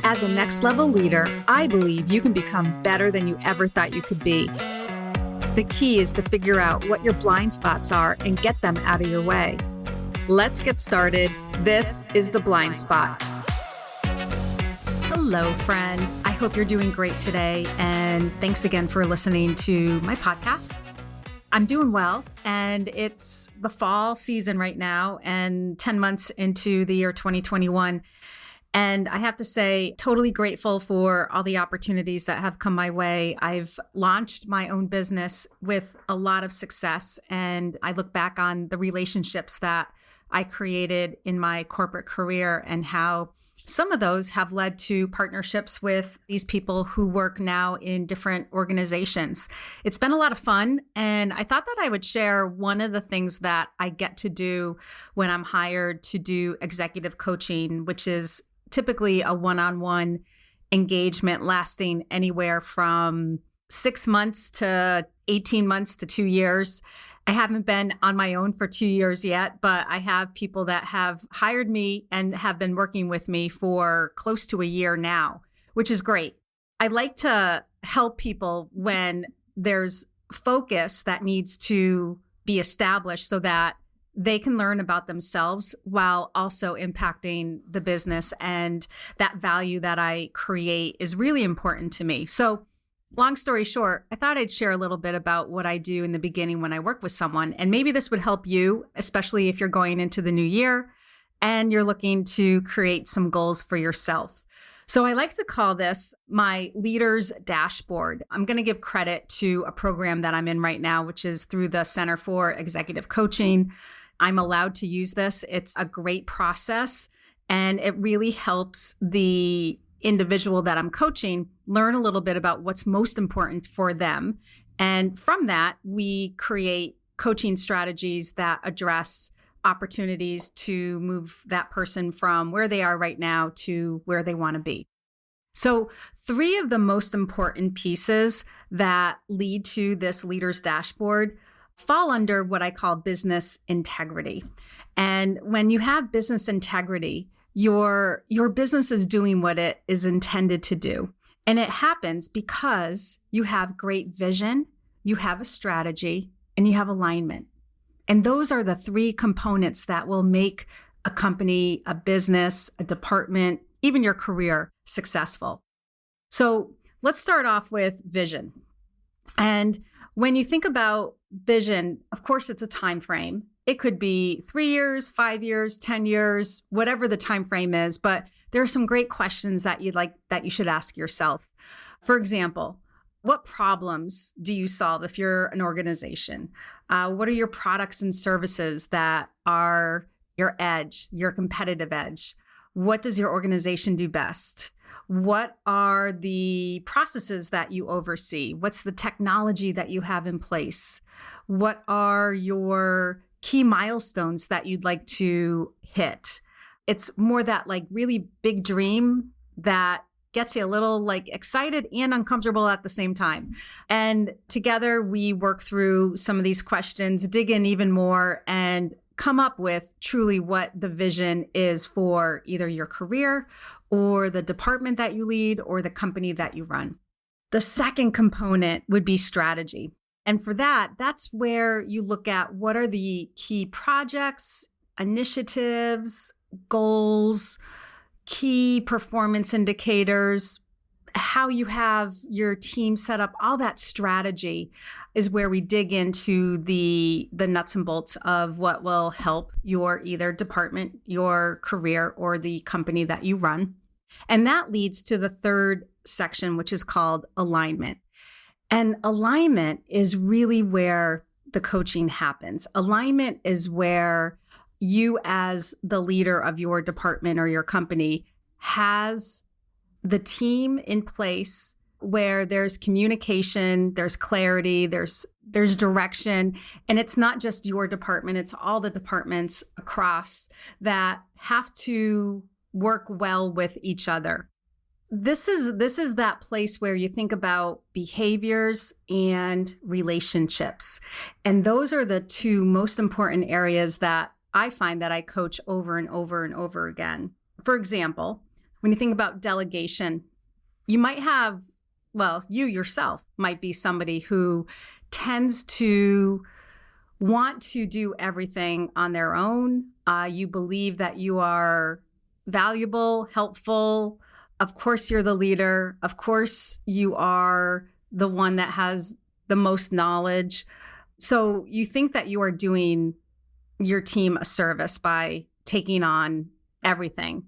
As a next level leader, I believe you can become better than you ever thought you could be. The key is to figure out what your blind spots are and get them out of your way. Let's get started. This is The Blind Spot. Hello, friend. I hope you're doing great today, and thanks again for listening to my podcast. I'm doing well, and it's the fall season right now and 10 months into the year 2021. And I have to say, totally grateful for all the opportunities that have come my way. I've launched my own business with a lot of success, and I look back on the relationships that I created in my corporate career and how some of those have led to partnerships with these people who work now in different organizations. It's been a lot of fun, and I thought that I would share one of the things that I get to do when I'm hired to do executive coaching, which is typically a one-on-one engagement lasting anywhere from 6 months to 18 months to 2 years. I haven't been on my own for 2 years yet, but I have people that have hired me and have been working with me for close to a year now, which is great. I like to help people when there's focus that needs to be established so that they can learn about themselves while also impacting the business. And that value that I create is really important to me. So long story short, I thought I'd share a little bit about what I do in the beginning when I work with someone. And maybe this would help you, especially if you're going into the new year and you're looking to create some goals for yourself. So I like to call this my leader's dashboard. I'm going to give credit to a program that I'm in right now, which is through the Center for Executive Coaching. I'm allowed to use this. It's a great process, and it really helps the individual that I'm coaching learn a little bit about what's most important for them. And from that, we create coaching strategies that address opportunities to move that person from where they are right now to where they want to be. So 3 of the most important pieces that lead to this leader's dashboard fall under what I call business integrity. And when you have business integrity, your business is doing what it is intended to do. And it happens because you have great vision, you have a strategy, and you have alignment. And those are the 3 components that will make a company, a business, a department, even your career successful. So let's start off with vision. And when you think about vision, of course, it's a time frame. It could be 3 years, 5 years, 10 years, whatever the time frame is. But there are some great questions that you should ask yourself. For example, what problems do you solve if you're an organization? What are your products and services that are your edge, your competitive edge? What does your organization do best? What are the processes that you oversee? What's the technology that you have in place? What are your key milestones that you'd like to hit? It's more that really big dream that gets you a little excited and uncomfortable at the same time. And together we work through some of these questions, dig in even more, and come up with truly what the vision is for either your career or the department that you lead or the company that you run. The second component would be strategy. And for that, that's where you look at what are the key projects, initiatives, goals, key performance indicators, how you have your team set up. All that strategy is where we dig into the nuts and bolts of what will help your either department, your career, or the company that you run. And that leads to the third section, which is called alignment. And alignment is really where the coaching happens. Alignment is where you, as the leader of your department or your company, has the team in place where there's communication, there's clarity, there's direction. And it's not just your department, it's all the departments across that have to work well with each other. This is that place where you think about behaviors and relationships. And those are the 2 most important areas that I find that I coach over and over and over again. For example, When you think about delegation, you might have, well, you yourself might be somebody who tends to want to do everything on their own. You believe that you are valuable, helpful. Of course, you're the leader. Of course, you are the one that has the most knowledge. So you think that you are doing your team a service by taking on everything,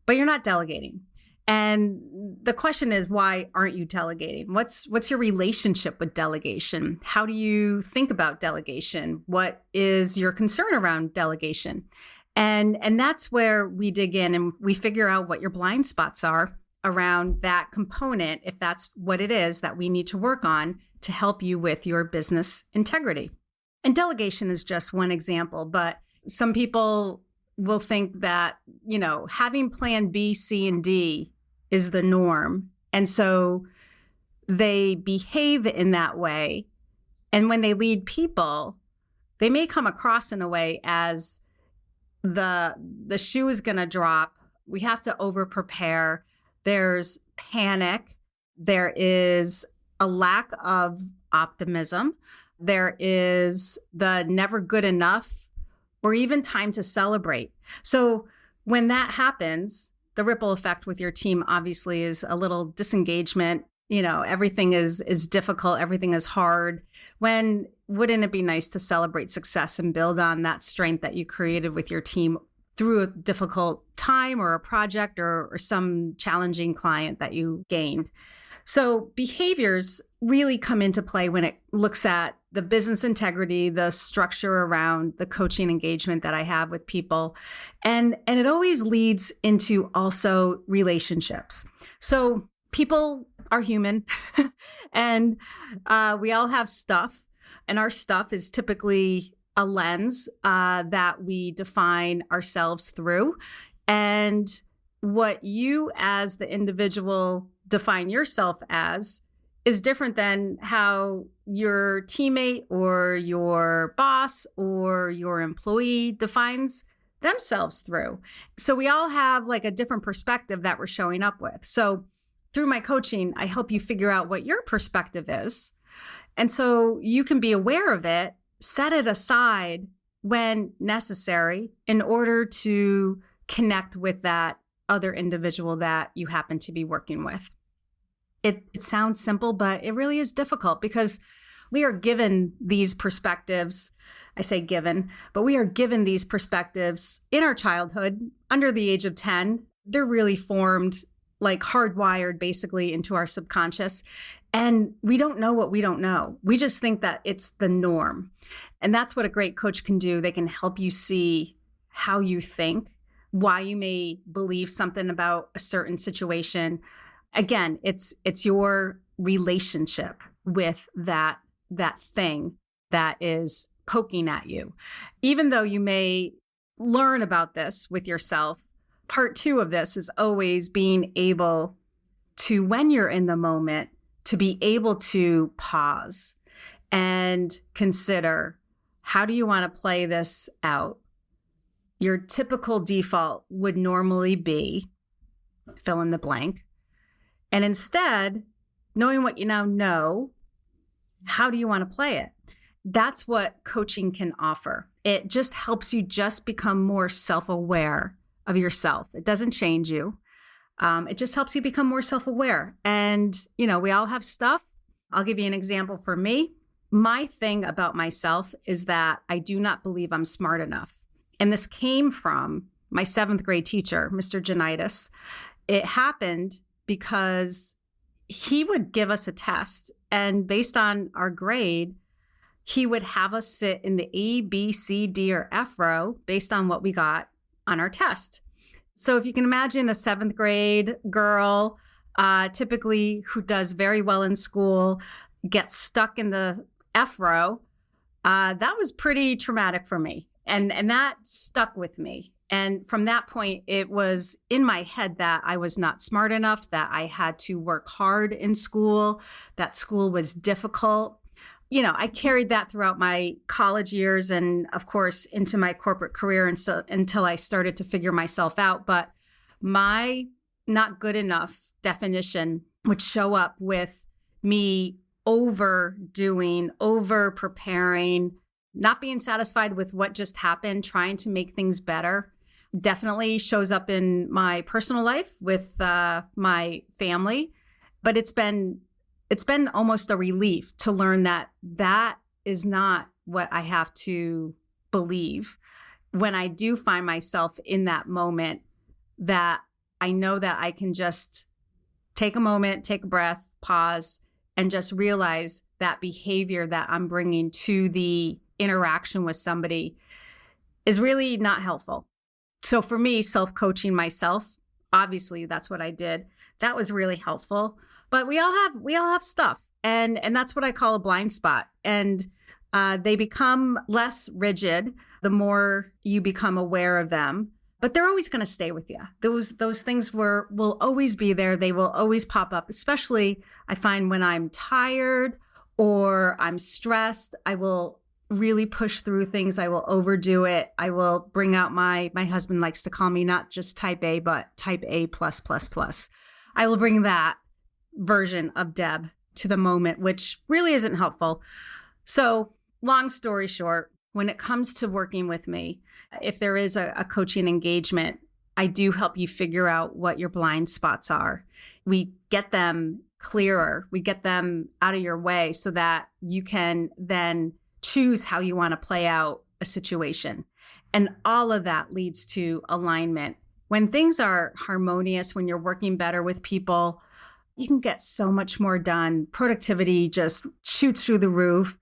but you're not delegating. And the question is, why aren't you delegating? What's your relationship with delegation? How do you think about delegation? What is your concern around delegation? And that's where we dig in and we figure out what your blind spots are around that component, if that's what it is that we need to work on to help you with your business integrity. And delegation is just one example, but some people will think that, having plan B, C, and D is the norm. And so they behave in that way. And when they lead people, they may come across in a way as the shoe is going to drop. We have to over prepare. There's panic. There is a lack of optimism. There is the never good enough or even time to celebrate. So when that happens, the ripple effect with your team obviously is a little disengagement. Everything is difficult. Everything is hard. When wouldn't it be nice to celebrate success and build on that strength that you created with your team through a difficult time or a project or some challenging client that you gained? So behaviors really come into play when it looks at the business integrity, the structure around the coaching engagement that I have with people. And it always leads into also relationships. So people are human and we all have stuff. And our stuff is typically a lens that we define ourselves through. And what you as the individual define yourself as is different than how your teammate or your boss or your employee defines themselves through. So we all have like a different perspective that we're showing up with. So through my coaching, I help you figure out what your perspective is. And so you can be aware of it, set it aside when necessary in order to connect with that other individual that you happen to be working with. It sounds simple, but it really is difficult because we are given these perspectives. I say given, but we are given these perspectives in our childhood under the age of 10. They're really formed, like hardwired basically into our subconscious. And we don't know what we don't know. We just think that it's the norm. And that's what a great coach can do. They can help you see how you think, why you may believe something about a certain situation. Again, it's your relationship with that thing that is poking at you. Even though you may learn about this with yourself, part 2 of this is always being able to, when you're in the moment, to be able to pause and consider, how do you want to play this out? Your typical default would normally be fill in the blank. And instead, knowing what you now know, how do you want to play it? That's what coaching can offer. It just helps you just become more self-aware of yourself. It doesn't change you. It just helps you become more self-aware. And, we all have stuff. I'll give you an example for me. My thing about myself is that I do not believe I'm smart enough. And this came from my 7th grade teacher, Mr. Janitis. It happened because he would give us a test, and based on our grade, he would have us sit in the A, B, C, D, or F row based on what we got on our test. So if you can imagine a 7th grade girl, typically who does very well in school, gets stuck in the F row, that was pretty traumatic for me. And that stuck with me. And from that point, it was in my head that I was not smart enough, that I had to work hard in school, that school was difficult. I carried that throughout my college years and, of course, into my corporate career until I started to figure myself out. But my not good enough definition would show up with me overdoing, over preparing, not being satisfied with what just happened, trying to make things better. Definitely shows up in my personal life with my family, but it's been almost a relief to learn that that is not what I have to believe. When I do find myself in that moment, that I know that I can just take a moment, take a breath, pause, and just realize that behavior that I'm bringing to the interaction with somebody is really not helpful. So for me, self-coaching myself, obviously that's what I did. That was really helpful. But we all have stuff. And that's what I call a blind spot. And they become less rigid the more you become aware of them. But they're always going to stay with you. Those things will always be there. They will always pop up, especially I find when I'm tired or I'm stressed, I will really push through things. I will overdo it. I will bring out my husband likes to call me not just type A, but type A+++. I will bring that version of Deb to the moment, which really isn't helpful. So long story short, when it comes to working with me, if there is a coaching engagement, I do help you figure out what your blind spots are. We get them clearer. We get them out of your way so that you can then choose how you want to play out a situation. And all of that leads to alignment. When things are harmonious, when you're working better with people, you can get so much more done. Productivity just shoots through the roof.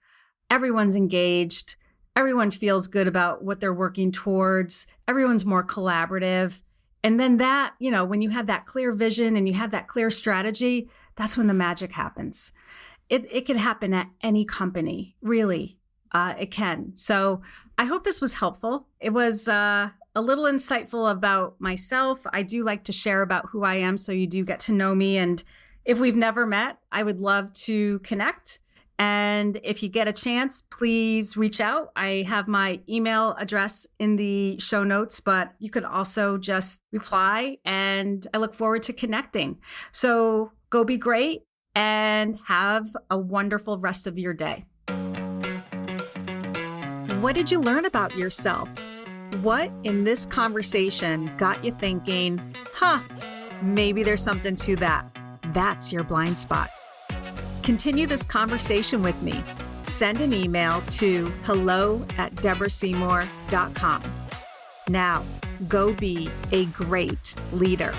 Everyone's engaged. Everyone feels good about what they're working towards. Everyone's more collaborative. And then that, when you have that clear vision and you have that clear strategy, that's when the magic happens. It can happen at any company, really. It can. So I hope this was helpful. It was a little insightful about myself. I do like to share about who I am so you do get to know me. And if we've never met, I would love to connect. And if you get a chance, please reach out. I have my email address in the show notes, but you could also just reply, and I look forward to connecting. So go be great and have a wonderful rest of your day. What did you learn about yourself? What in this conversation got you thinking, maybe there's something to that? That's your blind spot. Continue this conversation with me. Send an email to hello@deborahseymour.com. Now, go be a great leader.